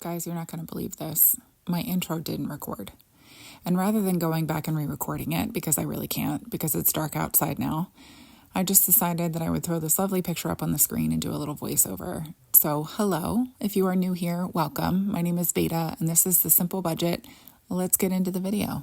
Guys, you're not going to believe this. My intro didn't record. And rather than going back and re-recording it, because I really can't, because it's dark outside now, I just decided that I would throw this lovely picture up on the screen and do a little voiceover. So, hello. If you are new here, welcome. My name is Beta, and this is The Simple Budget. Let's get into the video.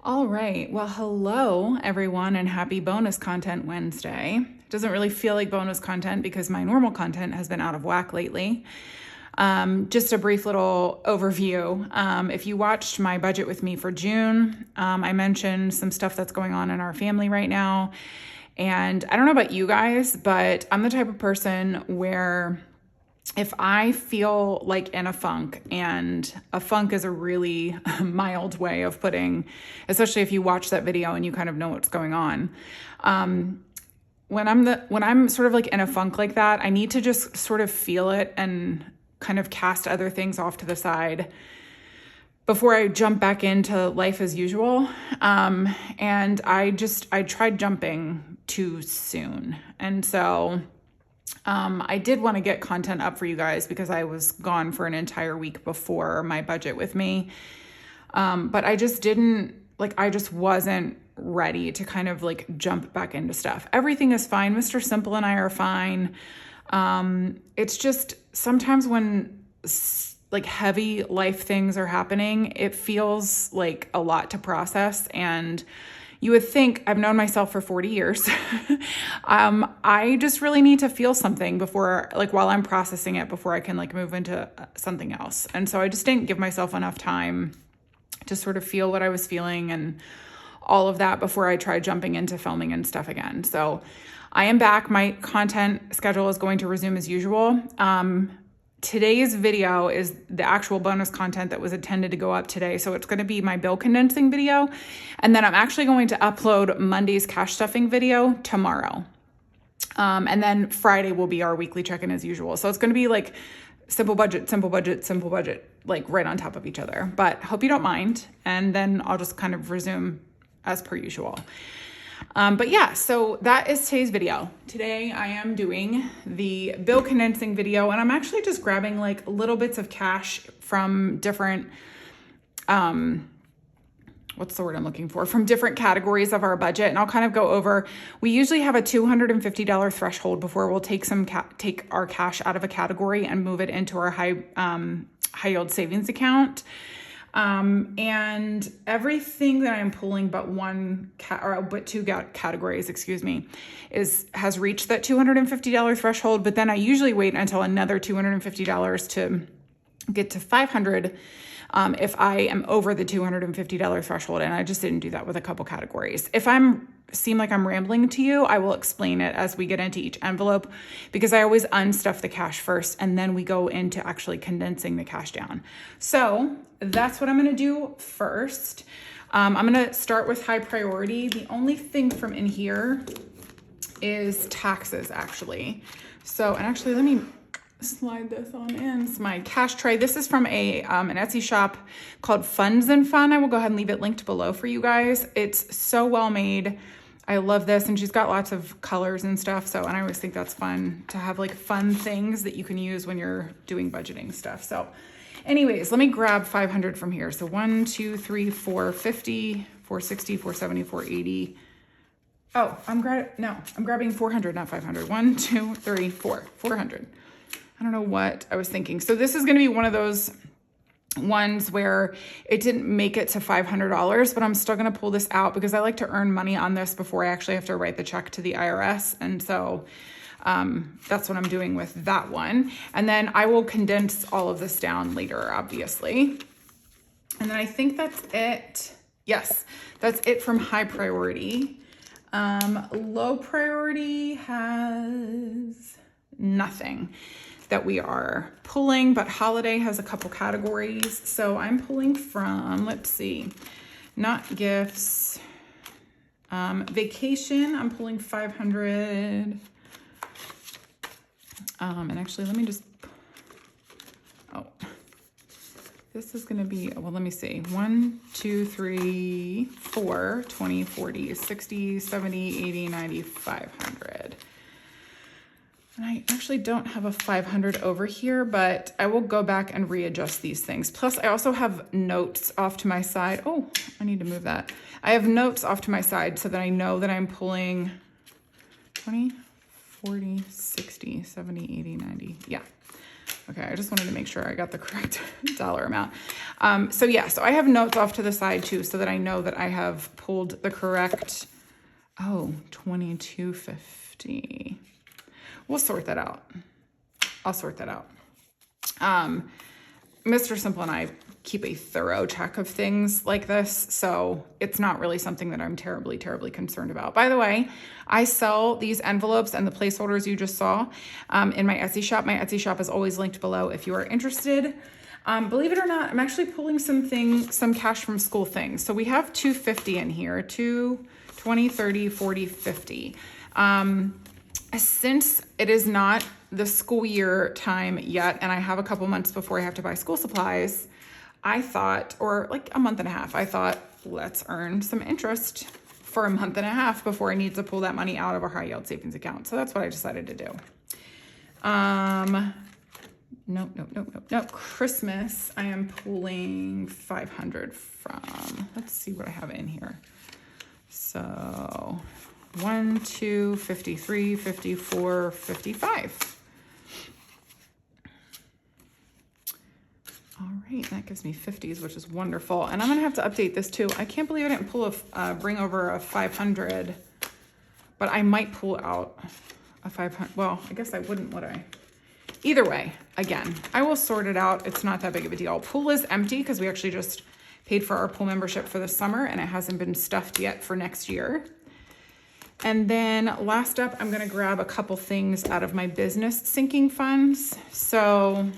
All right. Well, hello, everyone, and happy Bonus Content Wednesday. It doesn't really feel like bonus content because my normal content has been out of whack lately. Just a brief little overview. If you watched my budget with me for June, I mentioned some stuff that's going on in our family right now. And I don't know about you guys, but I'm the type of person where if I feel like in a funk, and a funk is a really mild way of putting, especially if you watch that video and you kind of know what's going on. When I'm sort of like in a funk like that, I need to just sort of feel it and kind of cast other things off to the side before I jump back into life as usual. And I tried jumping too soon. And so I did want to get content up for you guys because I was gone for an entire week before my budget with me. But I just wasn't ready to kind of like jump back into stuff. Everything is fine. Mr. Simple and I are fine. It's just sometimes when like heavy life things are happening, it feels like a lot to process. And you would think, I've known myself for 40 years. I just really need to feel something before, like while I'm processing it, before I can like move into something else. And so I just didn't give myself enough time to sort of feel what I was feeling and all of that before I tried jumping into filming and stuff again. So I am back. My content schedule is going to resume as usual. Today's video is the actual bonus content that was intended to go up today. So it's going to be my bill condensing video. And then I'm actually going to upload Monday's cash stuffing video tomorrow. And then Friday will be our weekly check-in as usual. So it's going to be like simple budget, like right on top of each other. But hope you don't mind. And then I'll just kind of resume as per usual. But yeah, so that is today's video. Today I am doing the bill condensing video, and I'm actually just grabbing like little bits of cash from different, what's the word I'm looking for? From different categories of our budget. And I'll kind of go over, we usually have a $250 threshold before we'll take our cash out of a category and move it into our high yield savings account. And everything that I'm pulling but two categories, has reached that $250 threshold. But then I usually wait until another $250 to get to $500, if I am over the $250 threshold. And I just didn't do that with a couple categories. If seem like I'm rambling to you, I will explain it as we get into each envelope, because I always unstuff the cash first and then we go into actually condensing the cash down. So that's what I'm going to do first. I'm going to start with high priority. The only thing from in here is taxes, actually. So, and actually let me slide this on in. It's my cash tray. This is from an Etsy shop called Funds and Fun. I will go ahead and leave it linked below for you guys. It's so well made. I love this, and she's got lots of colors and stuff. So, and I always think that's fun to have like fun things that you can use when you're doing budgeting stuff. So anyways, let me grab 500 from here. So 1, 2, 3, 4, 50, 460, 470, 480. Oh, I'm grabbing 400, not 500. 1, 2, 3, 4, 400. I don't know what I was thinking. So this is going to be one of those ones where it didn't make it to $500, but I'm still going to pull this out because I like to earn money on this before I actually have to write the check to the IRS. And so that's what I'm doing with that one. And then I will condense all of this down later, obviously. And then I think that's it. Yes, that's it from high priority. Low priority has nothing that we are pulling, but holiday has a couple categories. So I'm pulling from, let's see, not gifts, vacation, I'm pulling 500. And actually, let me just, This is going to be, well, let me see. 1, 2, 3, 4, 20, 40, 60, 70, 80, 90, 500. And I actually don't have a 500 over here, but I will go back and readjust these things. Plus, I also have notes off to my side. Oh, I need to move that. I have notes off to my side so that I know that I'm pulling 20, 40, 60, 70, 80, 90. Yeah. Okay, I just wanted to make sure I got the correct dollar amount. So I have notes off to the side too, so that I know that I have pulled the correct, 2250. We'll sort that out. I'll sort that out. Mr. Simple and I keep a thorough check of things like this, so it's not really something that I'm terribly, terribly concerned about. By the way, I sell these envelopes and the placeholders you just saw in my Etsy shop. My Etsy shop is always linked below if you are interested. Believe it or not, I'm actually pulling some cash from school things. So we have 250 in here, 2, 20, 30, 40, 50. Since it is not the school year time yet, and I have a couple months before I have to buy school supplies, I thought, or like a month and a half, I thought, let's earn some interest for a month and a half before I need to pull that money out of our high yield savings account. So that's what I decided to do. Nope. Christmas, I am pulling 500 from, let's see what I have in here. So 1, 2, 53, 54, 55. All right, that gives me 50s, which is wonderful. And I'm gonna have to update this too. I can't believe I didn't pull bring over a 500, but I might pull out a 500. Well, I guess I wouldn't, would I? Either way, again, I will sort it out. It's not that big of a deal. Pool is empty because we actually just paid for our pool membership for the summer and it hasn't been stuffed yet for next year. And then last up, I'm gonna grab a couple things out of my business sinking funds. So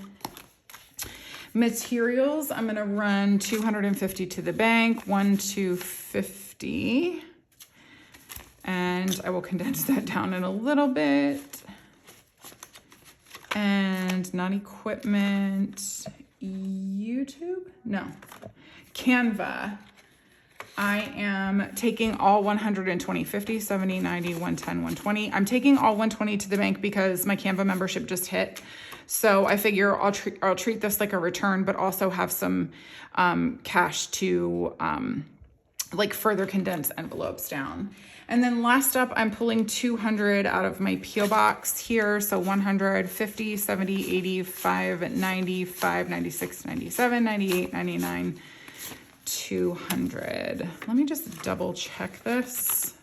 materials, I'm gonna run 250 to the bank, 250. And I will condense that down in a little bit. And non-equipment, YouTube? No, Canva. I am taking all 120, 50, 70, 90, 110, 120. I'm taking all 120 to the bank because my Canva membership just hit. So I figure I'll treat this like a return, but also have some cash to like further condense envelopes down. And then last up, I'm pulling 200 out of my P.O. box here. So 100, 50, 70, 85, 95, 96, 97, 98, 99, 200. Let me just double check this.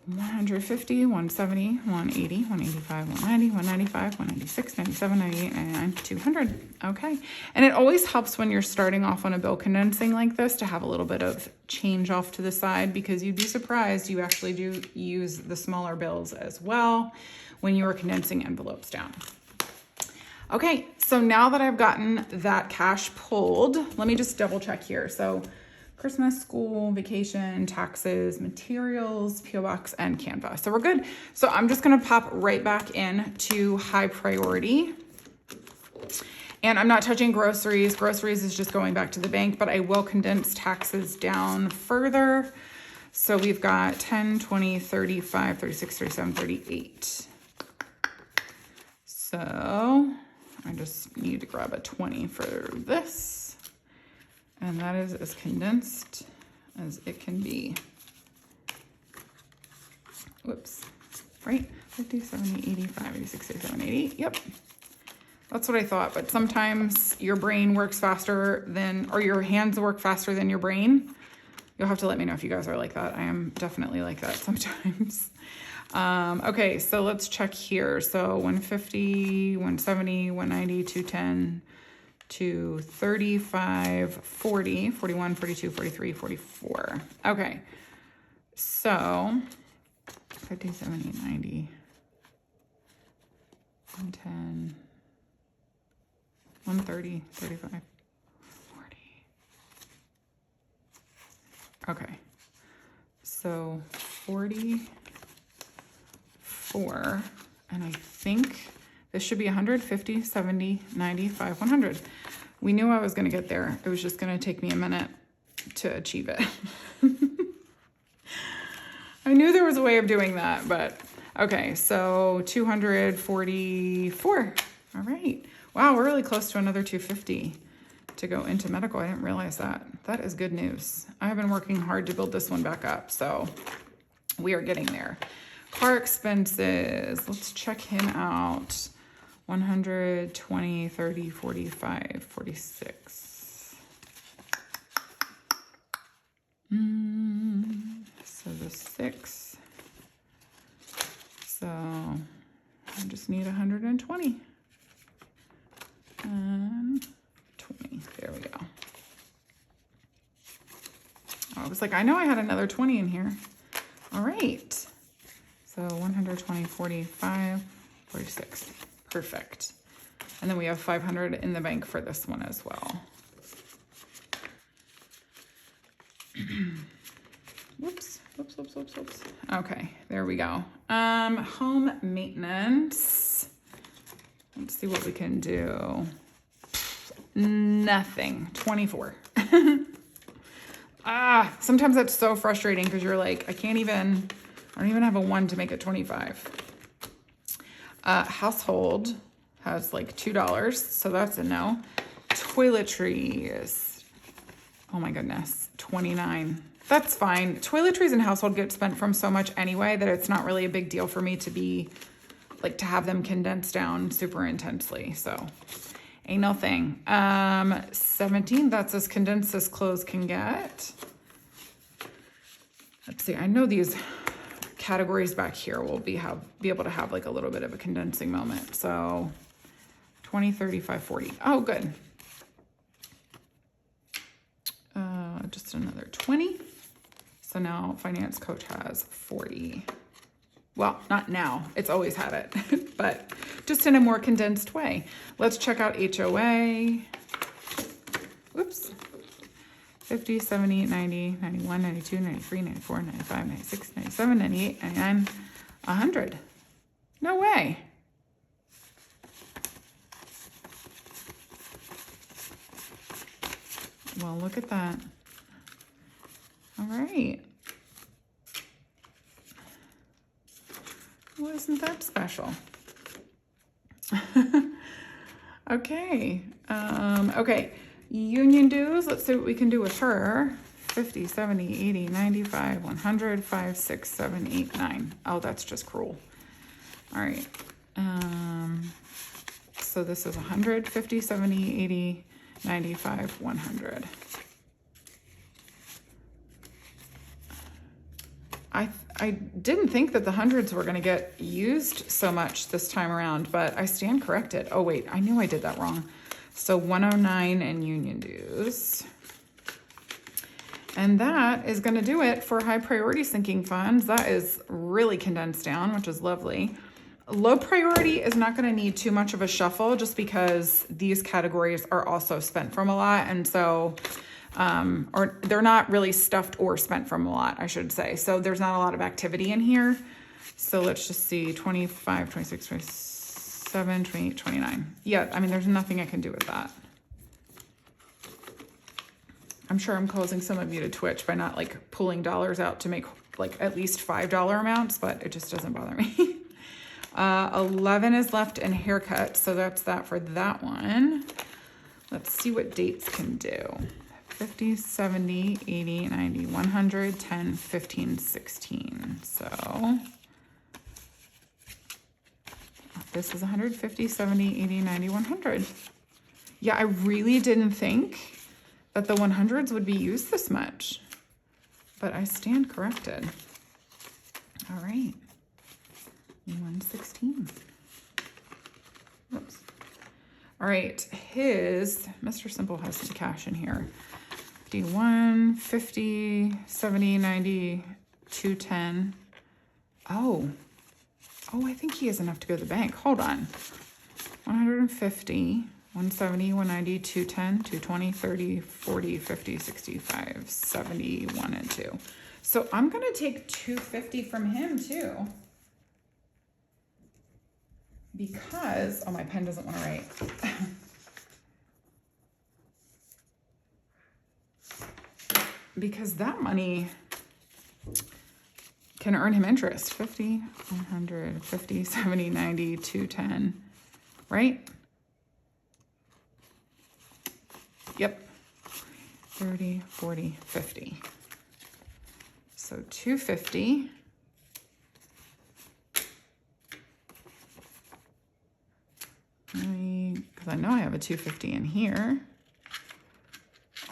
150, 170, 180, 185, 190, 195, 196, 97, 98, 99, 200. Okay. And it always helps when you're starting off on a bill condensing like this to have a little bit of change off to the side, because you'd be surprised you actually do use the smaller bills as well when you are condensing envelopes down. Okay, so now that I've gotten that cash pulled, let me just double check here. So Christmas, school, vacation, taxes, materials, P.O. Box, and Canva. So we're good. So I'm just gonna pop right back in to high priority. And I'm not touching groceries. Groceries is just going back to the bank, but I will condense taxes down further. So we've got 10, 20, 35, 36, 37, 38. So I just need to grab a 20 for this. And that is as condensed as it can be. Whoops, right? 50, 70, 85, 86, 87, 88. Yep. That's what I thought. But sometimes your brain works faster than, or your hands work faster than your brain. You'll have to let me know if you guys are like that. I am definitely like that sometimes. Okay, so let's check here. So 150, 170, 190, 210, 235, 40, 41, 42, 43, 44. Okay, so 50, 70, 90, 110, 130, 35, 40. Okay, so 44, and I think This should be 100, 50, 70, 95, 100. We knew I was going to get there. It was just going to take me a minute to achieve it. I knew there was a way of doing that, but okay, so 244. All right. Wow, we're really close to another 250 to go into medical. I didn't realize that. That is good news. I have been working hard to build this one back up, so we are getting there. Car expenses. Let's check him out. 100, 20, 30, 45, 46. So the 6. So I just need 120. And 20. There we go. I was like, I know I had another 20 in here. All right. So 120, 45, 46. Perfect. And then we have 500 in the bank for this one as well. Whoops. Okay, there we go. Home maintenance. Let's see what we can do. Nothing. 24. Sometimes that's so frustrating because you're like, I don't even have a 1 to make it 25. Household has like $2, so that's a no. Toiletries. Oh my goodness, 29. That's fine. Toiletries and household get spent from so much anyway that it's not really a big deal for me to be like to have them condensed down super intensely. So ain't no thing. 17, that's as condensed as clothes can get. Let's see, I know these categories back here will be able to have like a little bit of a condensing moment. So 20, 35, 40. Oh, good. Just another 20. So now finance coach has 40. Well, not now. It's always had it, but just in a more condensed way. Let's check out HOA. Whoops. 50, 70, 90, 91, 92, 93, 94, 95, 96, 97, 98, 99, 100. No way. Well, look at that. All right. Well, isn't that special? Okay. Okay. Union dues. Let's see what we can do with her. 50, 70, 80, 95, 100, 5, 6, 7, 8, 9. Oh, that's just cruel. All right. So this is 100, 50, 70, 80, 95, 100. I didn't think that the hundreds were going to get used so much this time around, but I stand corrected. Oh, wait, I knew I did that wrong. So 109 in union dues. And that is going to do it for high priority sinking funds. That is really condensed down, which is lovely. Low priority is not going to need too much of a shuffle just because these categories are also spent from a lot. And so, or they're not really stuffed or spent from a lot, I should say. So there's not a lot of activity in here. So let's just see 25, 26, 27, 28, 29. Yeah, I mean, there's nothing I can do with that. I'm sure I'm causing some of you to twitch by not like pulling dollars out to make like at least $5 amounts, but it just doesn't bother me. 11 is left in haircut, so that's that for that one. Let's see what dates can do. 50, 70, 80, 90, 100, 10, 15, 16. So this is 150, 70, 80, 90, 100. Yeah, I really didn't think that the 100s would be used this much, but I stand corrected. All right. 116. Whoops. All right, Mr. Simple has some cash in here. 51, 50, 70, 90, 210. Oh, I think he has enough to go to the bank. Hold on. 150, 170, 190, 210, 220, 30, 40, 50, 65, 70, 1 and 2. So I'm going to take 250 from him too. because, oh, my pen doesn't want to write. Because that money can earn him interest. 50, 100, 50, 70, 90, 210, right? Yep. 30, 40, 50. So 250. Because I know I have a 250 in here.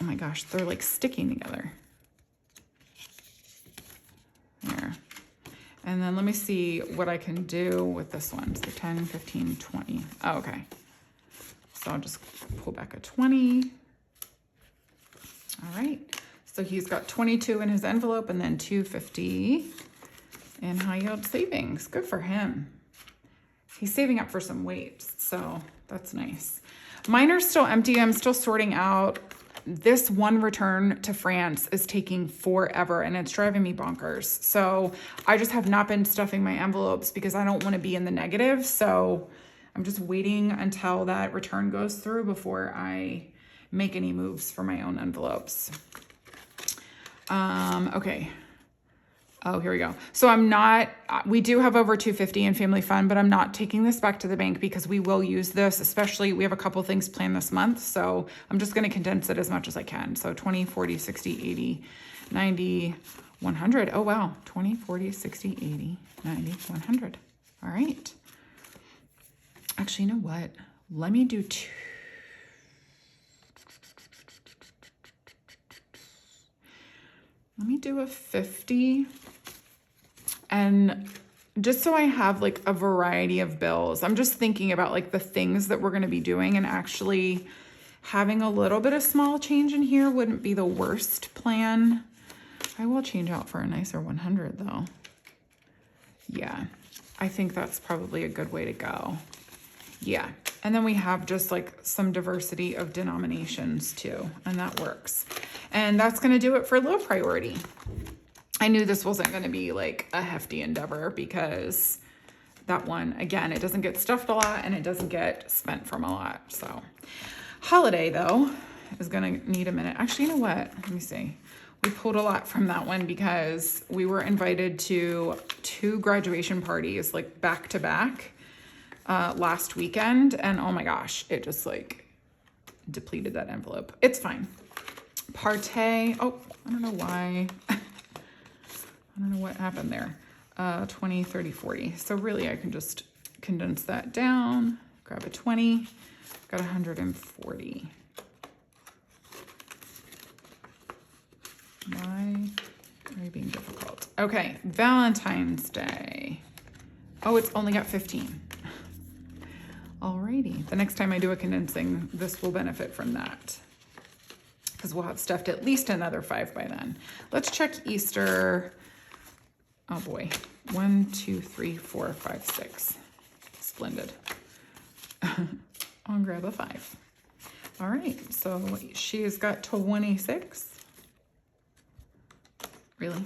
Oh my gosh, they're like sticking together. There. And then let me see what I can do with this one. So 10, 15, 20. Oh, okay. So I'll just pull back a 20. All right. So he's got 22 in his envelope and then 250 in high yield savings. Good for him. He's saving up for some weight, so that's nice. Mine are still empty. I'm still sorting out. This one return to France is taking forever and it's driving me bonkers. So I just have not been stuffing my envelopes because I don't want to be in the negative. So I'm just waiting until that return goes through before I make any moves for my own envelopes. Okay. Oh, here we go. So we do have over 250 in family fund, but I'm not taking this back to the bank because we will use this, especially we have a couple things planned this month. So I'm just going to condense it as much as I can. So 20, 40, 60, 80, 90, 100. Oh, wow. 20, 40, 60, 80, 90, 100. All right. Actually, you know what? Let me do two. Let me do a 50. And just so I have like a variety of bills, I'm just thinking about like the things that we're going to be doing, and actually having a little bit of small change in here wouldn't be the worst plan. I will change out for a nicer 100 though. Yeah, I think that's probably a good way to go. Yeah. And then we have just like some diversity of denominations too, and that works. And that's going to do it for low priority. I knew this wasn't going to be like a hefty endeavor because that one, again, it doesn't get stuffed a lot and it doesn't get spent from a lot. So holiday though is going to need a minute. Actually, you know what? Let me see. We pulled a lot from that one because we were invited to 2 graduation parties like back to back last weekend. And oh my gosh, it just like depleted that envelope. It's fine. Partay. Oh, I don't know why. I don't know what happened there. 20, 30, 40. So really I can just condense that down, grab a 20, got 140. Why are you being difficult? Okay, Valentine's Day. Oh, it's only got 15. Alrighty, the next time I do a condensing, this will benefit from that, because we'll have stuffed at least another 5 by then. Let's check Easter. Oh boy, 1, 2, 3, 4, 5, 6. Splendid. I'll grab a 5. All right, so she's got 26. Really?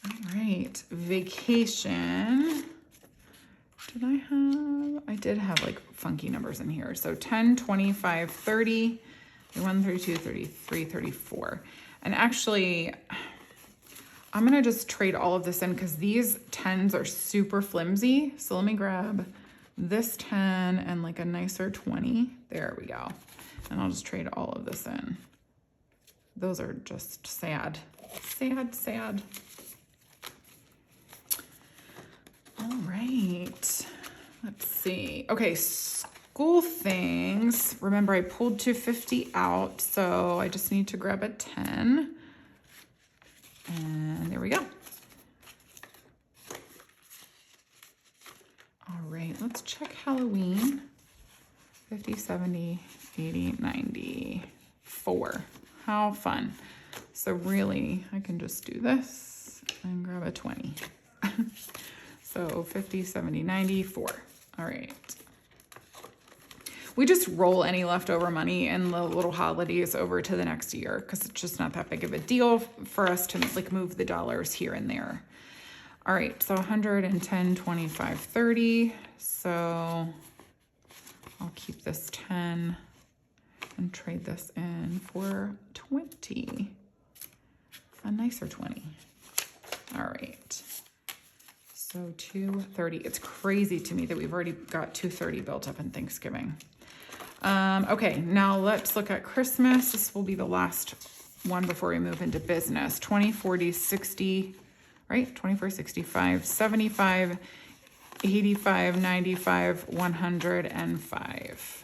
All right, vacation. Did I have? I did have like funky numbers in here. So 10, 25, 30, 31, 32, 33, 34. And actually, I'm going to just trade all of this in because these 10s are super flimsy. So let me grab this 10 and like a nicer 20. There we go. And I'll just trade all of this in. Those are just sad. Sad, sad. All right. Let's see. Okay, school things. Remember, I pulled 250 out, so I just need to grab a 10. And there we go. All right, let's check Halloween. 50, 70, 80, 90, 4. How fun. So really, I can just do this and grab a 20. So 50, 70, 90, 4. All right. We just roll any leftover money and the little holidays over to the next year because it's just not that big of a deal for us to like move the dollars here and there. All right, so 110, 25, 30. So I'll keep this 10 and trade this in for 20. A nicer 20. All right. So 230. It's crazy to me that we've already got 230 built up in Thanksgiving. Okay, now let's look at Christmas. This will be the last one before we move into business. 20, 40, 60, right? 24, 65, 75, 85, 95, 105.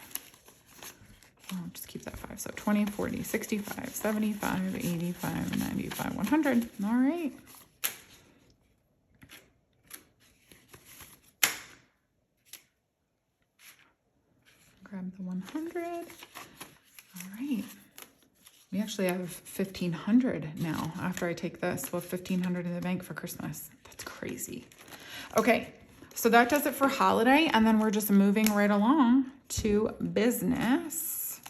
I'll just keep that 5. So 20, 40, 65, 75, 85, 95, 100. All right. Grab the 100. All right. We actually have 1,500 now. After I take this, we'll have 1,500 in the bank for Christmas. That's crazy. Okay, so that does it for holiday, and then we're just moving right along to business.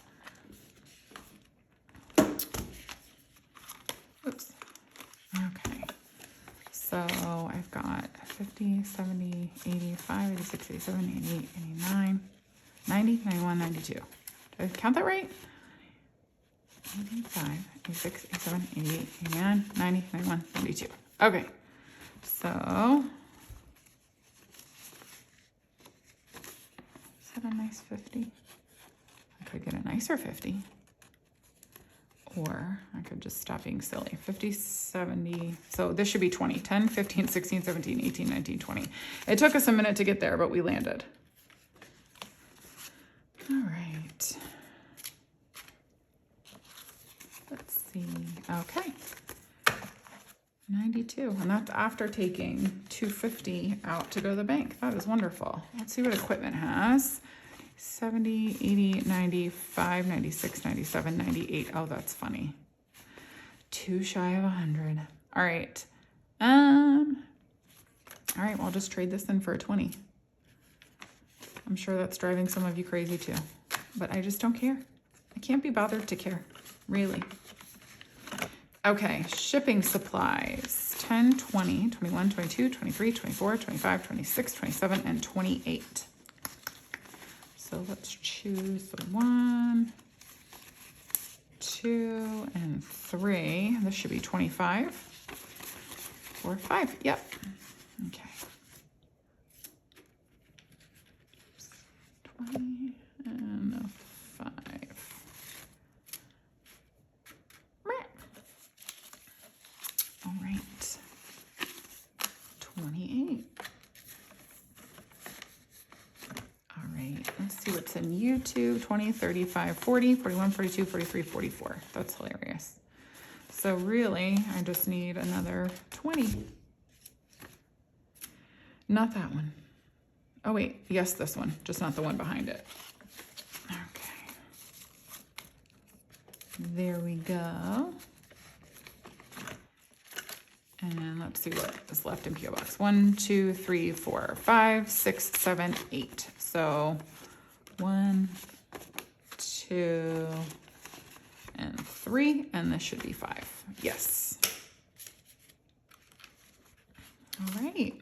Oops. Okay. So I've got 50, 70, 85, 86, 87, 88, 89, 90, 91, 92. Did I count that right? 85, 86, 87, 88, 89, 90, 91, 92. Okay, so is that a nice 50? I could get a nicer 50. Or I could just stop being silly. 50, 70, so this should be 20. 10, 15, 16, 17, 18, 19, 20. It took us a minute to get there, but we landed. All right. Let's see. Okay. 92. And that's after taking 250 out to go to the bank. That is wonderful. Let's see what equipment has. 70, 80, 95, 96, 97, 98. Oh, that's funny. 2 shy of 100. All right. All right, well, I'll just trade this in for a 20. I'm sure that's driving some of you crazy too, but I just don't care. I can't be bothered to care, really. Okay, shipping supplies. 10, 20, 21, 22, 23, 24, 25, 26, 27, and 28. So let's choose the 1, 2, and 3. This should be 25. 4, 5. Yep. Okay. 20 and a 5. All right. 28. All right, let's see what's in YouTube. 20, 35, 40, 41, 42, 43, 44. That's hilarious. So really, I just need another 20. Not that one. Oh wait, yes, this one, just not the one behind it. Okay. There we go. And let's see what is left in P.O. Box. 1, 2, 3, 4, 5, 6, 7, 8. So 1, 2, and 3, and this should be 5. Yes. All right.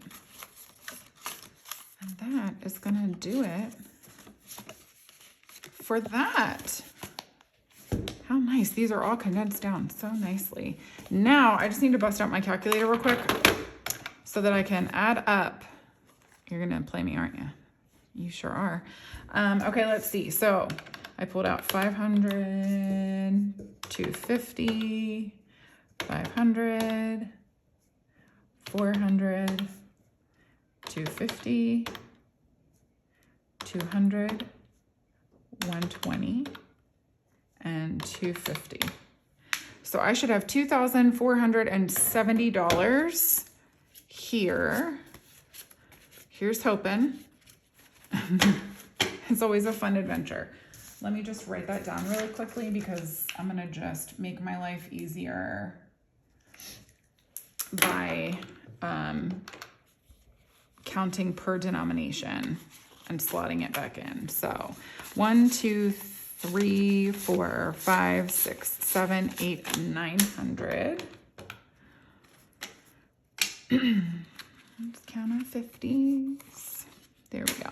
And that is gonna do it for that. How nice. These are all condensed down so nicely. Now I just need to bust out my calculator real quick so that I can add up. You're gonna play me, aren't you? You sure are. Okay, let's see. So I pulled out 500, 250, 500, 400, 250, 200, 120, and 250. So I should have $2,470 here. Here's hoping. It's always a fun adventure. Let me just write that down really quickly because I'm gonna just make my life easier by counting per denomination and slotting it back in. So 1, 2, 3, 4, 5, 6, 7, 8, 900. Let's count our 50s. There we go.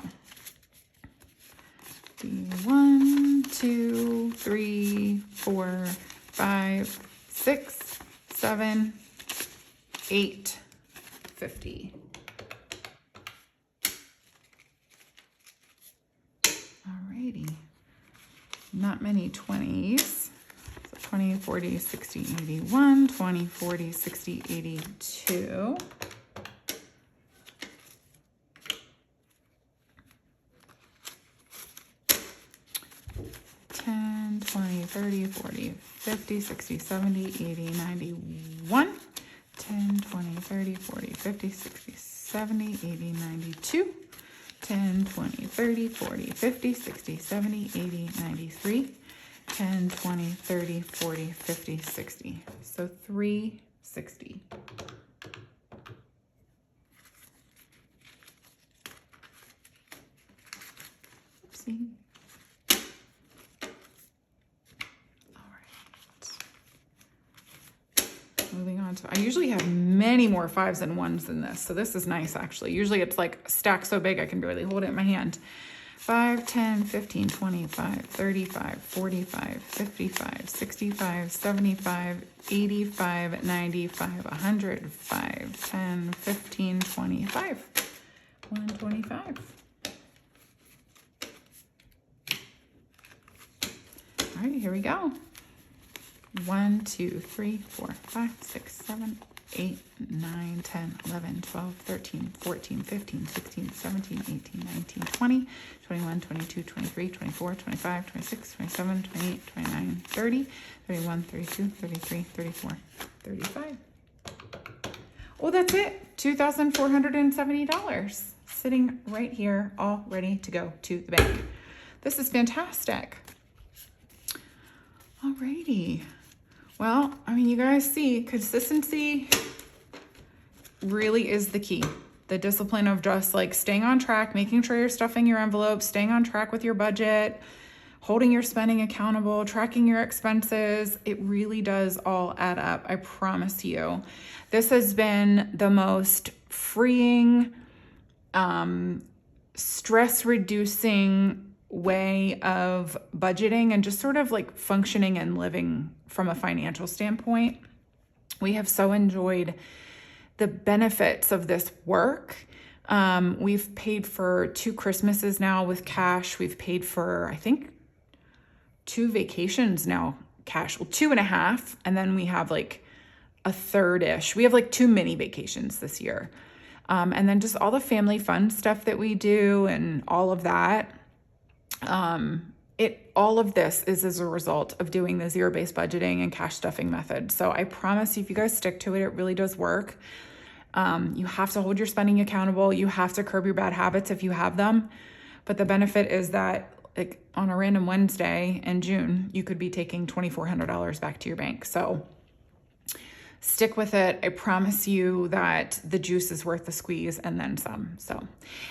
1, 2, 3, 4, 5, 6, 7, 8, 50. Alrighty. Not many 20s. So 20, 40, 60, 81, 20, 40, 60, 82. 10, 20, 30, 40, 50, 60, 70, 80, 91. 10, 20, 30, 40, 50, 60, 70, 80, 92. 10, 20, 30, 40, 50, 60, 70, 80, 93. 10, 20, 30, 40, 50, 60. So 360. Oopsie. Moving on to, I usually have many more 5s and 1s than this. So this is nice, actually. Usually it's like stacked so big I can barely hold it in my hand. 5, 10, 15, 25, 35, 45, 55, 65, 75, 85, 95, 105, 10, 15, 25, 125. All right, here we go. 1, 2, 3, 4, 5, 6, 7, 8, 9, 10, 11, 12, 13, 14, 15, 16, 17, 18, 19, 20, 21, 22, 23, 24, 25, 26, 27, 28, 29, 30, 31, 32, 33, 34, 35. Well, that's it. $2,470 sitting right here, all ready to go to the bank. This is fantastic. Alrighty. Well, I mean, you guys see, consistency really is the key. The discipline of just like staying on track, making sure you're stuffing your envelopes, staying on track with your budget, holding your spending accountable, tracking your expenses. It really does all add up. I promise you. This has been the most freeing, stress reducing way of budgeting and just sort of like functioning and living from a financial standpoint. We have so enjoyed the benefits of this work. We've paid for 2 Christmases now with cash. We've paid for, I think, 2 vacations now, cash. Well, 2.5. And then we have like a third-ish. We have like 2 mini vacations this year. And then just all the family fun stuff that we do and all of that. All of this is as a result of doing the zero-based budgeting and cash stuffing method. So I promise you, if you guys stick to it, it really does work. You have to hold your spending accountable. You have to curb your bad habits if you have them. But the benefit is that like on a random Wednesday in June, you could be taking $2,400 back to your bank. So stick with it. I promise you that the juice is worth the squeeze and then some. So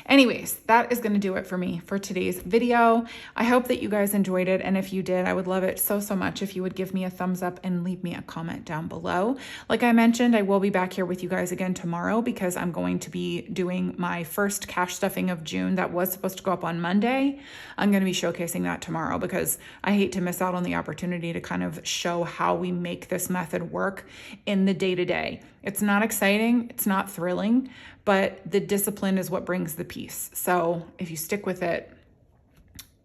anyways, that is going to do it for me for today's video. I hope that you guys enjoyed it. And if you did, I would love it so much if you would give me a thumbs up and leave me a comment down below. Like I mentioned, I will be back here with you guys again tomorrow because I'm going to be doing my first cash stuffing of June that was supposed to go up on Monday. I'm going to be showcasing that tomorrow because I hate to miss out on the opportunity to kind of show how we make this method work in the day-to-day. It's not exciting, it's not thrilling, but the discipline is what brings the peace. So if you stick with it,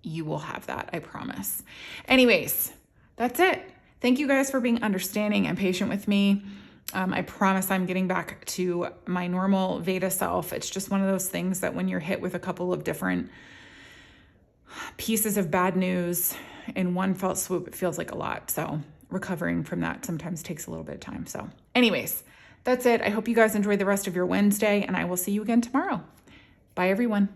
you will have that, I promise. Anyways, that's it. Thank you guys for being understanding and patient with me. I promise I'm getting back to my normal Veda self. It's just one of those things that when you're hit with a couple of different pieces of bad news in one fell swoop, it feels like a lot. So recovering from that sometimes takes a little bit of time. So anyways, that's it. I hope you guys enjoy the rest of your Wednesday and I will see you again tomorrow. Bye everyone.